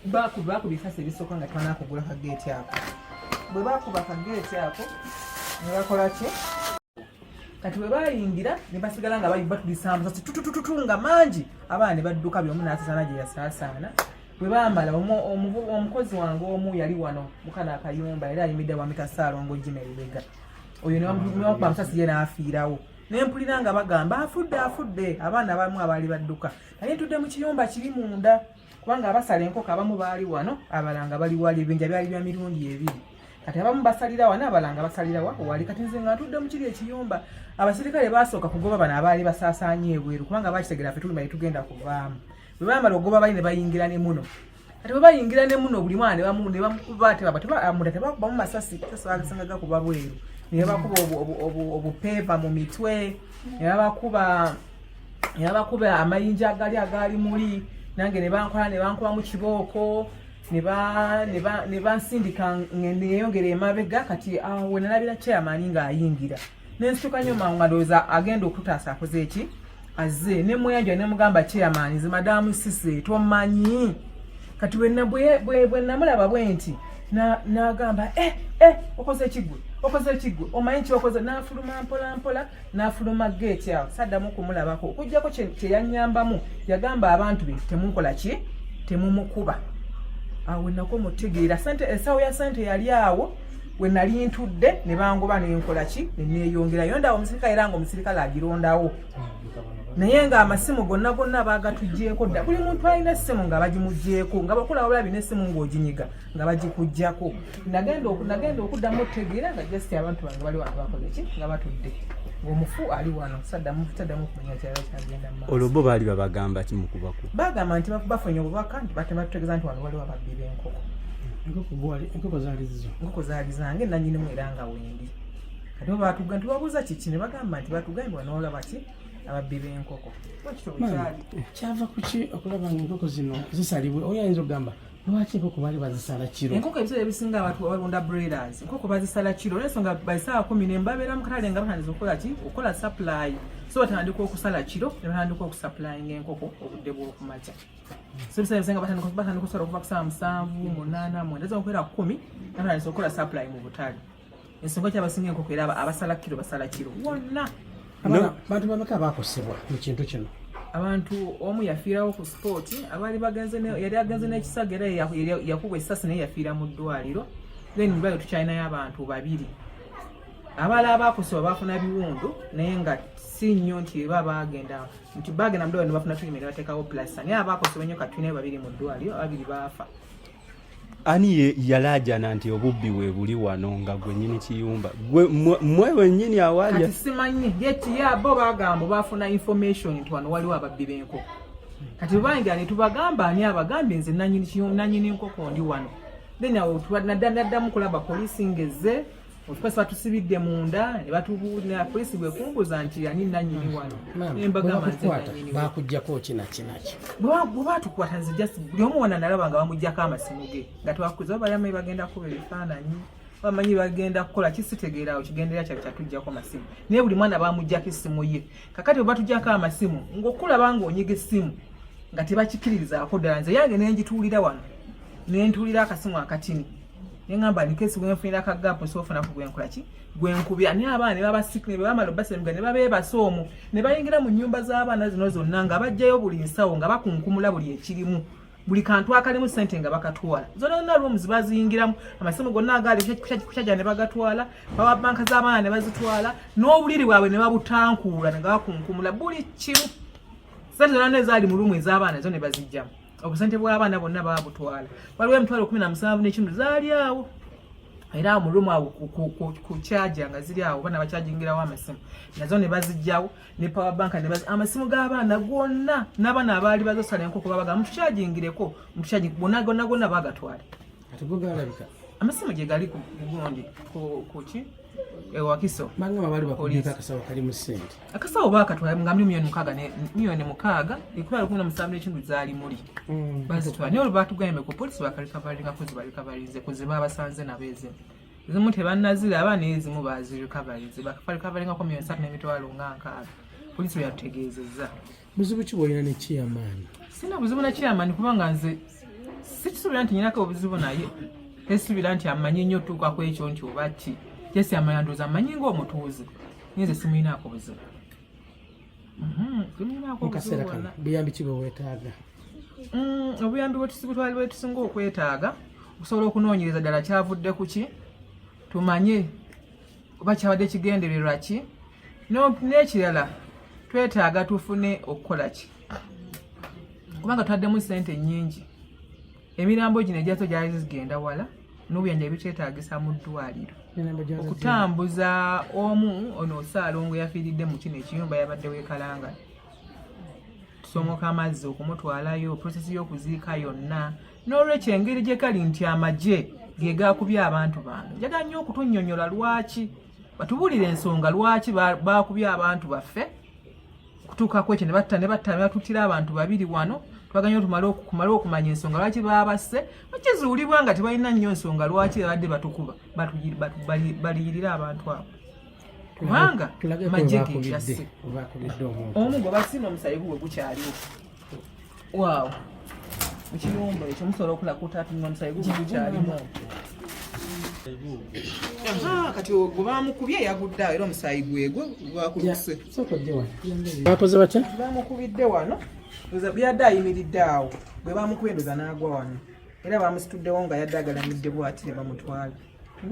bakuba bisase bisooka nga twana kugula kageeti ako bwe bakuba kageeti ako ne bakola ki kati bwe bayingira ne basigala nga bayibba tulisambuza tutututunga mangi abaana ne badduka byomu n'asasana gye yasaasaana bwe bambala omukozi wange omu yali wano mukana akayumba era ayimidde wamita Saalongo Jimeribega oyo ne bamukuba amasasi ye n'afiirawo ne mpulira nga bagamba afudde abaana abamu abaali badduka naye ntudde mu kiyumba kiri munda kubanga abasala enkoko abamu baali wano abalanga bali wali ebinja byali bya mirundi ebiri kati abamu basalira wano abalanga basalira wali kati nze nga ntudde mu kiri ekiyumba abasirikale basooka kugoba bano abaali basaasaanye ebweru kubanga bakitegera ffe tuli tugenda kuvaamu bwe bambala ogoba bali ne bayingira ne muno kati bwe bayingira ne muno buli mwana ne bamukuba tebakubamu masasi bagasanga gakuba bweru ne bakuba obupeeva mu mitwe ne bakuba amayinja agali muli nange ne bankuba mu kibooko ne bansindika neyongera emabega kati we nalabira chairman ng'ayingira nensituka nnyo mangu nga ndowooza agenda okutaasa akoze eki azze ne muyanja ne mugamba chairman nze madamu Sise tomanyi kati bwe namulaba bwe nti n'agamba okoze ekigwe omanyi kyokoze n'afuluma mpola n'afuluma geeti awo saddamu okumulabako okuggyako kyeyanyambamu yagamba abantu be temunkola ki temumukuba awo wenako mutegeera esawo ya sente yali awo we nali ntudde ne bangoba nenkola ki neneeyongerayo ndawo omusirikale era nga omusirikale agirondawo naye nga amasimu gonna bagatuggyeko dda buli muntu alina essimu nga bagimuggyeko nga bakula bulabi n'essimu ng'oginyiga nga bagikuggyako nagenda okuddamu otegeera nga just abantu bange bali wano bakoze ki nga batudde ng'omufu ali wano saddamu kumanya kyalo kyagenda mu maaso olwo bo baali babagamba kimukubako bagamba nti bafunye obubaka nti batutegeeza nti wano waliwo ababbi b'enkoko enkoko zaali zange nanyinimu era nga wendi kati bo batugamba nti babuuza kiki ne bagamba nti batugambye wano olaba ki ababbi b'enkoko kyava kuki okulaba nga enkoko zino zisalibwe oyinza okugamba lwaki enkoko baali bazisala kiro enkoko ebiseera ebisinga abantu abalunda breeders enkoko bazisala kiro olwensonga basaawa 10 ne mbabeera mu katale nga batandika okukola ki okukola supply so batandika okusala kiro ne batandika okusupplyinga enkoko obudde bw'okumakya so ebiseera ebisinga batandika okusala okuva ku ssaawa 7 8 9 okubeera 10 batandika okukola supply mu butale ensonga kyabasinga enkoko era abasala kiro wonna bantu bameka bakosebwa mu kintu kino abantu omu yafiirawo ku sport abaali yali agenze n'ekisago era yakubwa essasi naye yafiira mu ddwaliro then mu ddwaliro tukyalinayo abantu 2 abaala abakosebwa baafuna biwundu naye nga si nnyo nti bagenda mu ddwaliro ne bafuna treatment ne bateekawo plasta naye abakosebwa ennyo kati tulinayo 2 mu ddwaliro 2 baafa ani yalajana nti obubbi we buli wano nga gwennyini kiyumba mwe wennyini awalya kati simanyi yeti yabo bagamba bafuna information nti wano waliwo ababbi b'enkoko kati bangira ne tubagamba ani abagambye nze nanyini nkoko ndi wano then awo naddamu kulaba polisi ngeze ofikosi batusibidde munda ne batubuulira polisi bwe kumbuza nti ani nanyini wano nembagamba bakuggyako kinaki bwe batukwata nze just buli omu wona nalaba nga bamuggyako amasimu ge nga twakuza balamye bagenda kuba ebifaananyi bamanyi bagenda kukola kisitegeerawo kigendera kyatuggyako amasimu naye buli mwana bamuggyako essimu ye kakati bwe batuggyako amasimu ng'okulaba ng'onyiga essimu nga tebakikiririzaako ddala nze yange nenjituulira wano nentuulira akasimu akatini nengamba nikesi gwenfunira akagapu sofuna ku gwenkola ki gwenkubya naye abaana ne babasik ne bamala basemga ne babeebasa omwo ne bayingira mu nnyumba z'abaana zino zonna nga bajjayo buli nsawo nga bakunkumula buli ekirimu buli kantu akalimu ssente nga bakatwala zonna rooms baziyingiramu amasimu gonna agali kukyajja ne bagatwala bawa banka z'abaana ne bazitwala n'obuliri bwabwe ne babutankuula ne bakunkumula buli kimu ssente zonna ezaali mu ruumu ez'abaana zo ne bazijjamu obusente bw'abaana bonna babutwala waliwo emitwalo 17 n'ekintu zaali awo era mu ruumu awo ku kyaja nga ziri awo bana bakyajingirawo amasimu nazo ne bazijjawo ne power bank ne amasimu g'abaana gonna n'abaana abaali bazosala enkoko babaga mutukyajingireko gonna bagatwala ate gogalabika amasimu gye gali ku gundi kuki ewakiso bangama bali bakubika akasawo kali mu ssente akasawo bakatwala nga milioni 6 ekubala 17 n'ekintu zaali muli bazitwala naye olwo batugambye ku polisi bakalikabalinga kuzibalikabalinze kuziba abasanze nabeezimu ezimu tebannazira abaana ezimu bazirikabalize bakalikabalingako milioni 3 n'emitwalo nga 6 polisi bwe yatutegeezezza buzibu ki bwolina ne chairman sina buzibu na chairman kubanga nze tesubira nti nyinako obuzibu naye tesubira nti amanyi nnyo tuuka ku ekyo nti oba ki jesi amayanduza amanyi ng'omutuuze nyinze simuyinaako buzibu simuyinaako mukaseera kano buyambi ki bwe weetaaga obuyambi bwe tusinga okwetaaga okusobola okunoonyereza ddala kyavudde ku ki tumanye oba kyabadde kigendererwa ki n'ekirala twetaaga tufune okukola ki kubanga twaddemu ssente nnyingi emirambo gino ejazo gyali zigenda wala n'obuyanja bikyetaagisa mu ddwaliro okutambuza omu ono Ssaalongo yafiiridde mu kino ekiyumba yabadde weekalanga tusomoka amazzi okumutwalayo prosesi y'okuziika yonna n'olwekyo engeri gye kali nti amagye ge gaakubye abantu bange njagala nnyo okutunnyonnyola lwaki batubuulira ensonga lwaki baakubye abantu baffe kutuukako ekyo ne batta batuttira abantu babiri wano twaganya tumale okumanya ensonga lwaki baabasse bakizuulibwa nga tebalina nnyo ensonga lwaki babadde batukuba baliyirira abantu abo kubanga magye gegasse omu gwe basina omusayibu gwe gukyaliwo waawo mukiyumba ekyo musobola okulakutatuna omusayibu gwe gukyalimu kati gwe bamukubye yagudde awo era omusayi gwegwe gwakuluse bakoze batya bamukubidde wano yadde ayimiridde awo bwe bamukubye ndoza n'agwa wano era bamusituddewo nga yadde agalamidde bw'ati ne bamutwala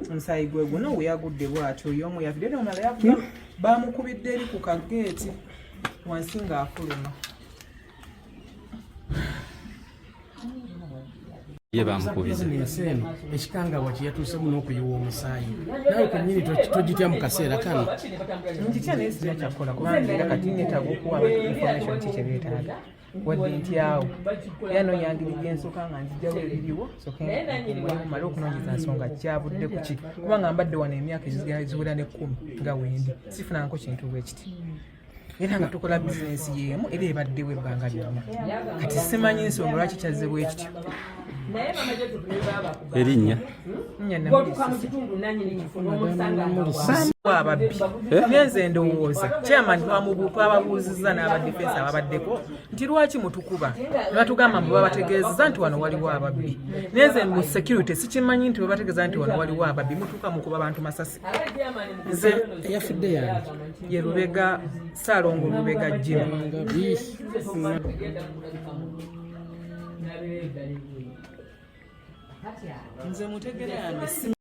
omusayi gwe guno we yagudde bw'ati oyo omu yavudde era omulala yagudde bamukubidde eri ku kageeti wansi ng'afuluma ye bamukubiza enseno ekikangabwa kye yatuusemu n'okuyiwa omusaayi nawe kennyini togitya mu kaseera kano nkitya naye sirina kyakukola kubanga era kati neetaaga okuwa abantu information ki kye beetaaga wadde nti awo era noonyangiri gyensooka nga nzijjawo ebiriwo male okunoonyeza nsonga kyavudde ku ki kubanga mbadde wano emyaka eziwera ne 10 nga wendi sifunangako kintu bwe kiti era nga tukola bizinensi y'emu era ebaddewo ebbanga lyonna kati simanyi nsonga lwaki kyazze bwe kityo erinnya ababbi ngenze ndowooza chairman twababuuzizza n'abadefensi ababaddeko nti lwaki mutukuba ne batugamba mbu babategeezeza nti wano waliwo ababbi nenze mu security sikimanyi nti babategeeza nti wano waliwo ababbi mutuuka mukuba bantu masasi nze eyafudde yange ye Lubega Ssaalongo Lubega Jim nze mutegere yange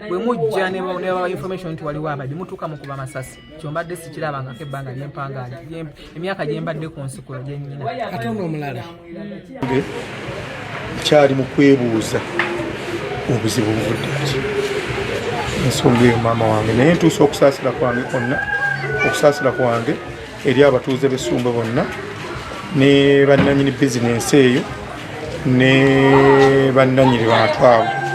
bwe mujja ne baba information nti waliwo ababbi mutuuka mukuba masasi kyombadde sikirabangako ebbanga lyempangaali emyaka gye mbadde ku nsikula gye nnyina ate ono omulala kyali mu kwebuuza obuzibu buvudde ki ensonga eyo maama wange naye ntuusa okusaasira kwange konna okusaasira kwange eri abatuuze b'Essumba bonna ne bannannyini bizinensi eyo ne bannannyini bantu abo